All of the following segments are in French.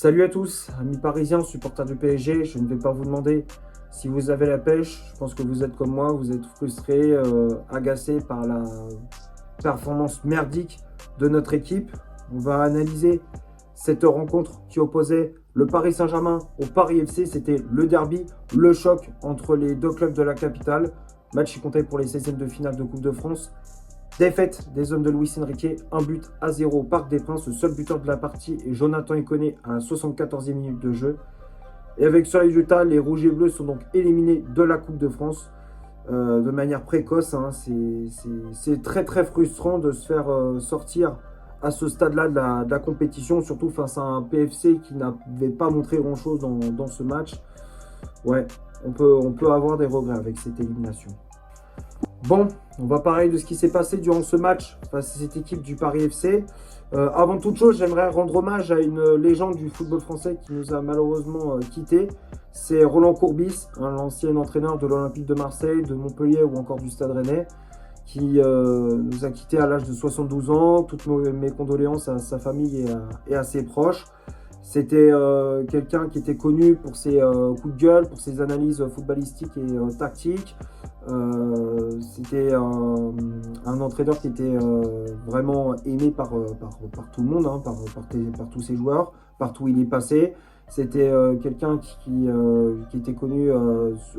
Salut à tous, amis parisiens, supporters du PSG. Je ne vais pas vous demander si vous avez la pêche. Je pense que vous êtes comme moi, vous êtes frustrés, agacés par la performance merdique de notre équipe. On va analyser cette rencontre qui opposait le Paris Saint-Germain au Paris FC. C'était le derby, le choc entre les deux clubs de la capitale. Match qui comptait pour les 16e de finale de Coupe de France. Défaite des hommes de Luis Enrique, 1-0 au Parc des Princes. Le seul buteur de la partie est Jonathan Iconé à la 74e minute de jeu. Et avec ce résultat, les Rouges et Bleus sont donc éliminés de la Coupe de France de manière précoce. C'est très très frustrant de se faire sortir à ce stade-là de la compétition, surtout face à un PFC qui n'avait pas montré grand-chose dans ce match. Ouais, on peut avoir des regrets avec cette élimination. Bon, on va parler de ce qui s'est passé durant ce match face à cette équipe du Paris FC. Avant toute chose, j'aimerais rendre hommage à une légende du football français qui nous a malheureusement quittés. C'est Roland Courbis, l'ancien entraîneur de l'Olympique de Marseille, de Montpellier ou encore du Stade Rennais, qui nous a quittés à l'âge de 72 ans. Toutes mes condoléances à sa famille et à ses proches. C'était quelqu'un qui était connu pour ses coups de gueule, pour ses analyses footballistiques et tactiques. C'était un entraîneur qui était vraiment aimé par tout le monde, par tous ses joueurs, partout où il est passé. C'était quelqu'un qui était connu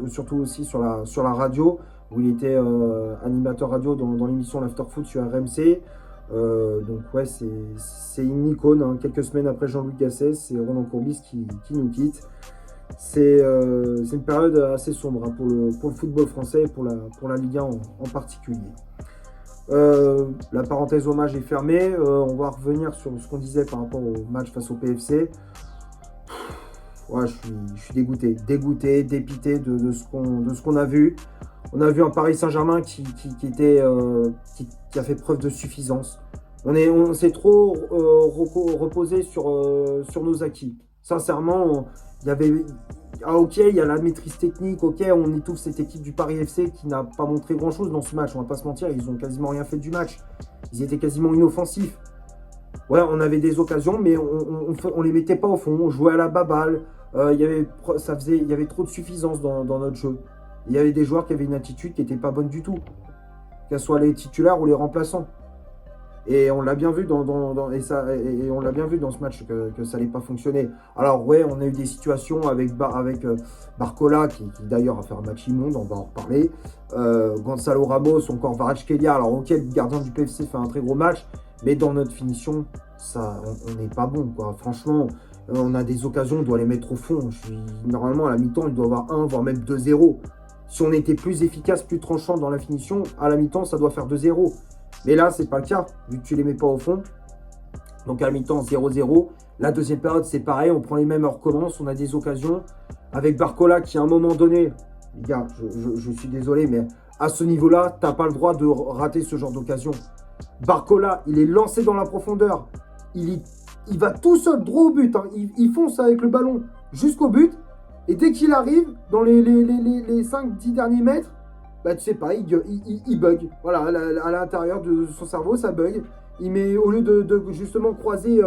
surtout aussi sur la radio, où il était animateur radio dans l'émission L'After Foot sur RMC. Donc ouais, c'est une icône. Quelques semaines après Jean-Louis Gasset, c'est Roland Courbis qui nous quitte. C'est une période assez sombre pour le football français et pour la Ligue 1 en particulier. La parenthèse hommage est fermée. On va revenir sur ce qu'on disait par rapport au match face au PFC. Ouais, je suis dégoûté, dépité de ce qu'on a vu. On a vu un Paris Saint-Germain qui a fait preuve de suffisance. On s'est trop reposé sur nos acquis. Sincèrement, ok, il y a la maîtrise technique, ok, on étouffe cette équipe du Paris FC qui n'a pas montré grand-chose dans ce match. On va pas se mentir, ils ont quasiment rien fait du match. Ils étaient quasiment inoffensifs. Ouais, on avait des occasions, mais on les mettait pas au fond. On jouait à la baballe. Il y avait trop de suffisance dans notre jeu. Il y avait des joueurs qui avaient une attitude qui n'était pas bonne du tout, qu'elles soient les titulaires ou les remplaçants. Et on l'a bien vu on l'a bien vu dans ce match que ça n'allait pas fonctionner. Alors ouais, on a eu des situations avec Barcola qui d'ailleurs a fait un match immonde, on va en reparler. Gonzalo Ramos, encore Kvaratskhelia. Alors ok, le gardien du PFC fait un très gros match, mais dans notre finition, on n'est pas bon, quoi. Franchement, on a des occasions, on doit les mettre au fond. Normalement, à la mi-temps, il doit y avoir 1, voire même 2-0. Si on était plus efficace, plus tranchant dans la finition, à la mi-temps, ça doit faire 2-0. Mais là, c'est pas le cas, vu que tu les mets pas au fond. Donc à la mi-temps, 0-0. La deuxième période, c'est pareil, on prend les mêmes, on recommence, on a des occasions. Avec Barcola qui, à un moment donné, les gars, je suis désolé, mais à ce niveau-là, t'as pas le droit de rater ce genre d'occasion. Barcola, il est lancé dans la profondeur. Il va tout seul, droit au but. Il fonce avec le ballon jusqu'au but. Et dès qu'il arrive, dans les 5-10 derniers mètres, bah, tu sais pas, il bug. Voilà, à l'intérieur de son cerveau, ça bug. Il met, au lieu de justement croiser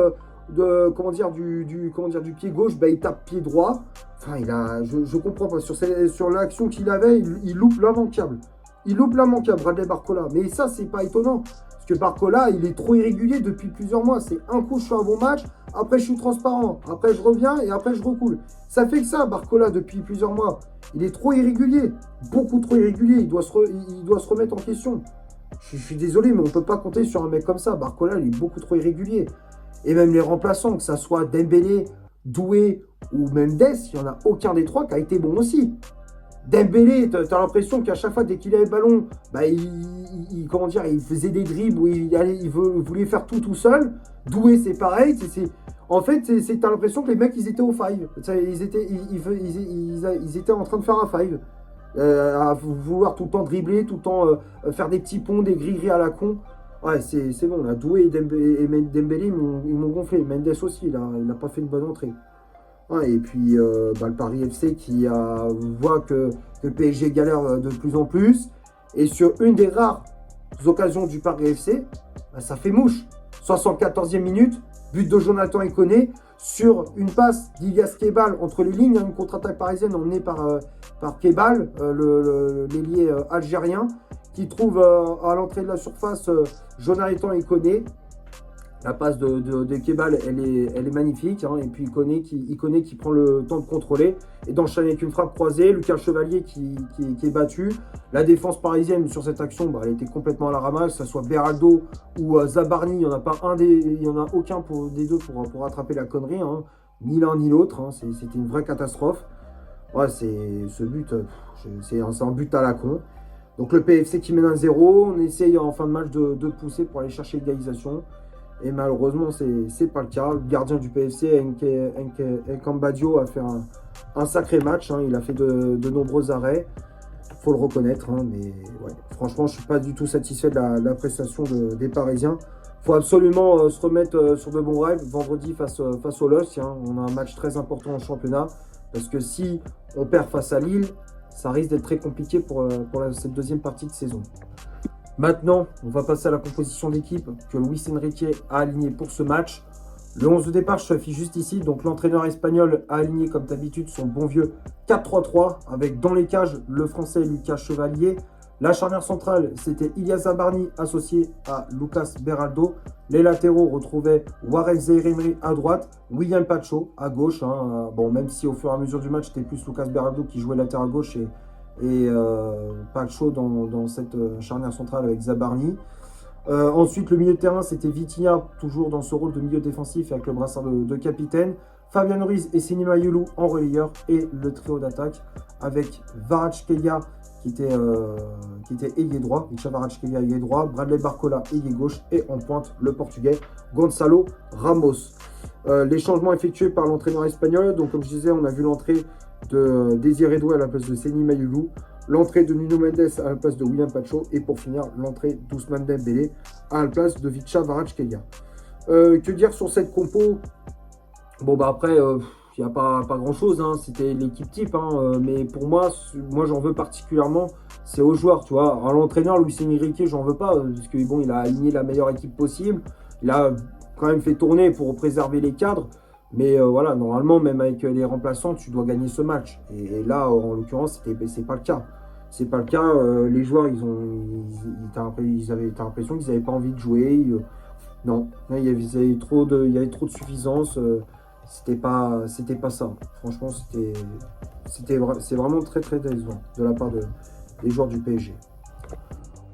du pied gauche, bah, il tape pied droit. Enfin, je comprends pas. Sur l'action qu'il avait, il loupe l'immanquable. Bradley Barcola. Mais ça, c'est pas étonnant. Parce que Barcola, il est trop irrégulier depuis plusieurs mois. C'est un coup, je fais un bon match. Après, je suis transparent. Après, je reviens et après, je recoule. Ça fait que ça, Barcola, depuis plusieurs mois. Il est trop irrégulier. Beaucoup trop irrégulier. Il doit se remettre en question. Je suis désolé, mais on ne peut pas compter sur un mec comme ça. Barcola, il est beaucoup trop irrégulier. Et même les remplaçants, que ça soit Dembélé, Doué ou Mendes, il n'y en a aucun des trois qui a été bon aussi. Dembélé, tu as l'impression qu'à chaque fois, dès qu'il avait le ballon, bah, il faisait des dribbles où il voulait faire tout seul. Doué, c'est pareil. En fait, tu as l'impression que les mecs, ils étaient au five. Ils étaient en train de faire un five. À vouloir tout le temps dribbler, tout le temps faire des petits ponts, des gris-gris à la con. Ouais, c'est bon. Là, Doué et Dembélé, ils m'ont gonflé. Mendes aussi, il n'a pas fait une bonne entrée. Ouais, et puis le Paris FC qui voit que le PSG galère de plus en plus. Et sur une des rares occasions du Paris FC, bah, ça fait mouche. 74e minute, but de Jonathan Iconé sur une passe d'Ilias Kebal entre les lignes, une contre-attaque parisienne emmenée par Kebal, l'ailier algérien, qui trouve à l'entrée de la surface Jonathan Ikoné. La passe de Kebal, elle est magnifique. Hein, et puis Ikoné qui prend le temps de contrôler et d'enchaîner avec une frappe croisée. Lucas Chevalier qui est battu. La défense parisienne sur cette action, elle était complètement à la ramasse. Que ce soit Beraldo ou Zabarni, il n'y en a pas il y en a aucun des deux pour rattraper la connerie. Hein. Ni l'un ni l'autre. Hein, c'était une vraie catastrophe. Ouais, ce but, c'est un but à la con. Donc le PFC qui mène 1-0. On essaye en fin de match de pousser pour aller chercher l'égalisation. Et malheureusement, c'est pas le cas. Le gardien du PFC, Nkambadio, a fait un sacré match. Hein. Il a fait de nombreux arrêts. Faut le reconnaître. Hein. Mais ouais, franchement, je suis pas du tout satisfait de la prestation des Parisiens. Faut absolument se remettre sur de bons rails vendredi face au LOSC. Hein. On a un match très important en championnat. Parce que si on perd face à Lille, ça risque d'être très compliqué pour cette deuxième partie de saison. Maintenant, on va passer à la composition d'équipe que Luis Enrique a alignée pour ce match. Le 11 de départ s'affiche juste ici. Donc l'entraîneur espagnol a aligné comme d'habitude son bon vieux 4-3-3 avec dans les cages le français Lucas Chevalier. La charnière centrale, c'était Ilias Zabarni associé à Lucas Beraldo. Les latéraux retrouvaient Warren Zaïre-Emery à droite, William Pacho à gauche. Hein. Bon, même si au fur et à mesure du match, c'était plus Lucas Beraldo qui jouait latéral gauche et Pacho dans cette charnière centrale avec Zabarni. Ensuite, le milieu de terrain, c'était Vitinha, toujours dans ce rôle de milieu défensif avec le brassard de capitaine. Fabian Ruiz et Sinima Yulu en relayeur. Et le trio d'attaque avec Kvaratskhelia qui était ailier droit. Micha Kvaratskhelia ailier droit. Bradley Barcola ailier gauche. Et en pointe, le portugais Gonçalo Ramos. Les changements effectués par l'entraîneur espagnol. Donc, comme je disais, on a vu l'entrée de Désiré Doué à la place de Sinima Yulu. L'entrée de Nuno Mendes à la place de William Pacho. Et pour finir, l'entrée d'Ousmane Dembélé à la place de Vicha Kvaratskhelia. Que dire sur cette compo? Bon, après, il n'y a pas grand-chose. Hein. C'était l'équipe type. Hein. Mais pour moi j'en veux particulièrement. C'est aux joueurs, tu vois. À l'entraîneur, Luis Enrique, j'en veux pas. Parce que bon, il a aligné la meilleure équipe possible. Il a quand même fait tourner pour préserver les cadres. Mais voilà, normalement, même avec les remplaçants, tu dois gagner ce match. Et là, en l'occurrence, c'est pas le cas. C'est pas le cas. Les joueurs, t'as l'impression qu'ils n'avaient pas envie de jouer. Non, il y avait trop de suffisance. C'était pas ça. Franchement, c'est vraiment très très décevant de la part des joueurs du PSG.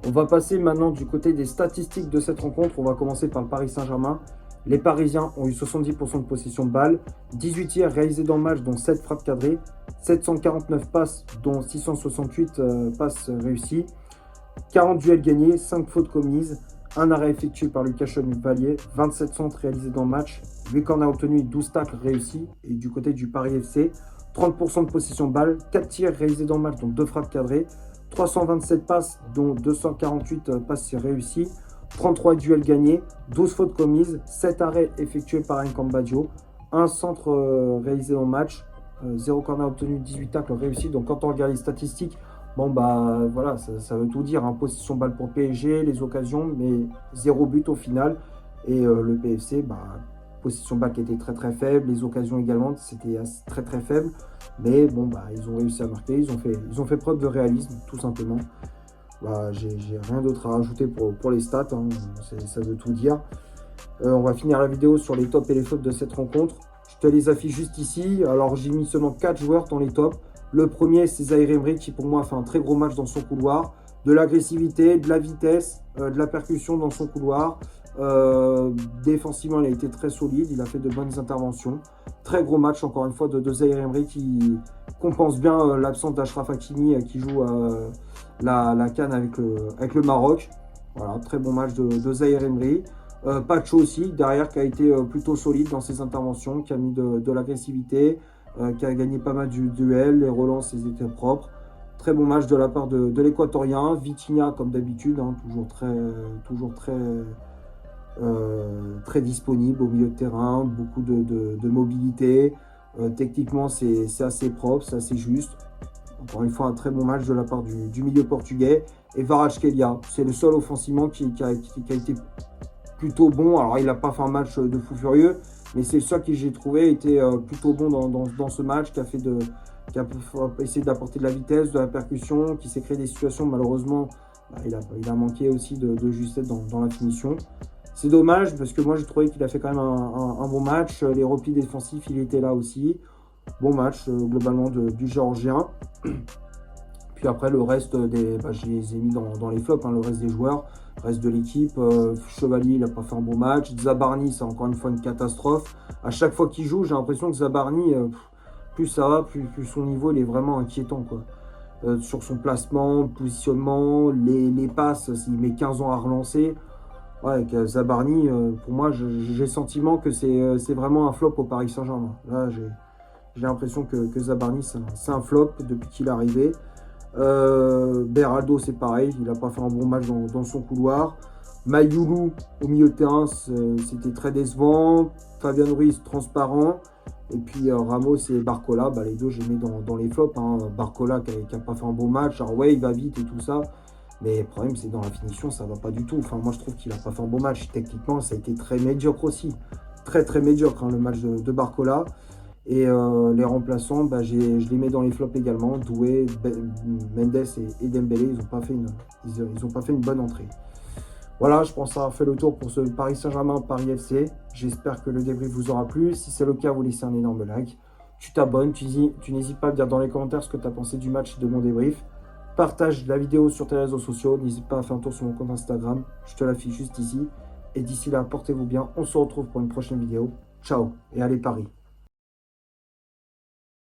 On va passer maintenant du côté des statistiques de cette rencontre. On va commencer par le Paris Saint-Germain. Les Parisiens ont eu 70% de possession de balle, 18 tirs réalisés dans le match, dont 7 frappes cadrées, 749 passes, dont 668 passes réussies, 40 duels gagnés, 5 fautes commises, un arrêt effectué par Lucas Chevalier, 27 centres réalisés dans le match, 8 corners obtenus, 12 tacles réussis. Et du côté du Paris FC, 30% de possession de balle, 4 tirs réalisés dans le match, dont 2 frappes cadrées, 327 passes, dont 248 passes réussies, 33 duels gagnés, 12 fautes commises, 7 arrêts effectués par Nkambadio, 1 centre réalisé dans le match, 0 corner obtenu, 18 tacles réussis. Donc quand on regarde les statistiques, bon voilà, ça veut tout dire. Hein. Possession balle pour PSG, les occasions, mais 0 but au final. Et le PFC, possession balle qui était très très faible, les occasions également, c'était très très faible. Mais bon, ils ont réussi à marquer, ils ont fait preuve de réalisme, tout simplement. J'ai rien d'autre à rajouter pour les stats, hein. Ça veut tout dire. On va finir la vidéo sur les tops et les flops de cette rencontre. Je te les affiche juste ici. Alors j'ai mis seulement 4 joueurs dans les tops. Le premier, c'est Zaïre-Emery qui pour moi a fait un très gros match dans son couloir. De l'agressivité, de la vitesse, de la percussion dans son couloir. Défensivement, il a été très solide. Il a fait de bonnes interventions. Très gros match encore une fois de Zaïre-Emery qui compense bien l'absence d'Achraf Hakimi qui joue la CAN avec le Maroc. Voilà, très bon match de Zaïre-Emery. Pacho aussi, derrière, qui a été plutôt solide dans ses interventions, qui a mis de l'agressivité, qui a gagné pas mal du duel, les relances, ils étaient propres. Très bon match de la part de l'Équatorien. Vitinha, comme d'habitude, hein, toujours très disponible au milieu de terrain, beaucoup de mobilité. Techniquement, c'est assez propre, c'est assez juste. Encore une fois, un très bon match de la part du milieu portugais. Et Kvaratskhelia, c'est le seul offensivement qui a été plutôt bon. Alors, il n'a pas fait un match de fou furieux, Mais c'est ça que j'ai trouvé était plutôt bon dans ce match, qui a essayé d'apporter de la vitesse, de la percussion, qui s'est créé des situations. Malheureusement, bah, il a manqué aussi de justesse dans la finition. C'est dommage parce que moi j'ai trouvé qu'il a fait quand même un bon match. Les replis défensifs, il était là aussi. Bon match globalement du Géorgien. Puis après le reste je les ai mis dans les flops, hein, le reste des joueurs, le reste de l'équipe. Chevalier, il n'a pas fait un bon match. Zabarni, c'est encore une fois une catastrophe. À chaque fois qu'il joue, j'ai l'impression que Zabarni, plus ça va, plus son niveau il est vraiment inquiétant, quoi. Sur son placement, positionnement, les passes, il met 15 ans à relancer. Ouais, avec Zabarni, pour moi, j'ai le sentiment que c'est vraiment un flop au Paris Saint-Germain. Là, j'ai l'impression que Zabarni, c'est un flop depuis qu'il est arrivé. Beraldo, c'est pareil, il n'a pas fait un bon match dans son couloir. Mayoulou, au milieu de terrain, c'était très décevant. Fabian Ruiz, transparent. Et puis Ramos et Barcola, bah, les deux, je les mets dans les flops. Hein. Barcola qui n'a pas fait un bon match. Alors, ouais, il va vite et tout ça. Mais le problème, c'est dans la finition, ça va pas du tout. Enfin, moi, je trouve qu'il a pas fait un bon match. Techniquement, ça a été très médiocre aussi. Très, très médiocre, hein, le match de Barcola. Et les remplaçants, bah, je les mets dans les flops également. Doué, Mendes et Dembélé, ils ont pas fait une bonne entrée. Voilà, je pense avoir fait le tour pour ce Paris Saint-Germain, Paris FC. J'espère que le débrief vous aura plu. Si c'est le cas, vous laissez un énorme like. Tu t'abonnes, tu n'hésites pas à me dire dans les commentaires ce que tu as pensé du match et de mon débrief. Partage la vidéo sur tes réseaux sociaux. N'hésite pas à faire un tour sur mon compte Instagram. Je te l'affiche juste ici. Et d'ici là, portez-vous bien. On se retrouve pour une prochaine vidéo. Ciao et allez Paris.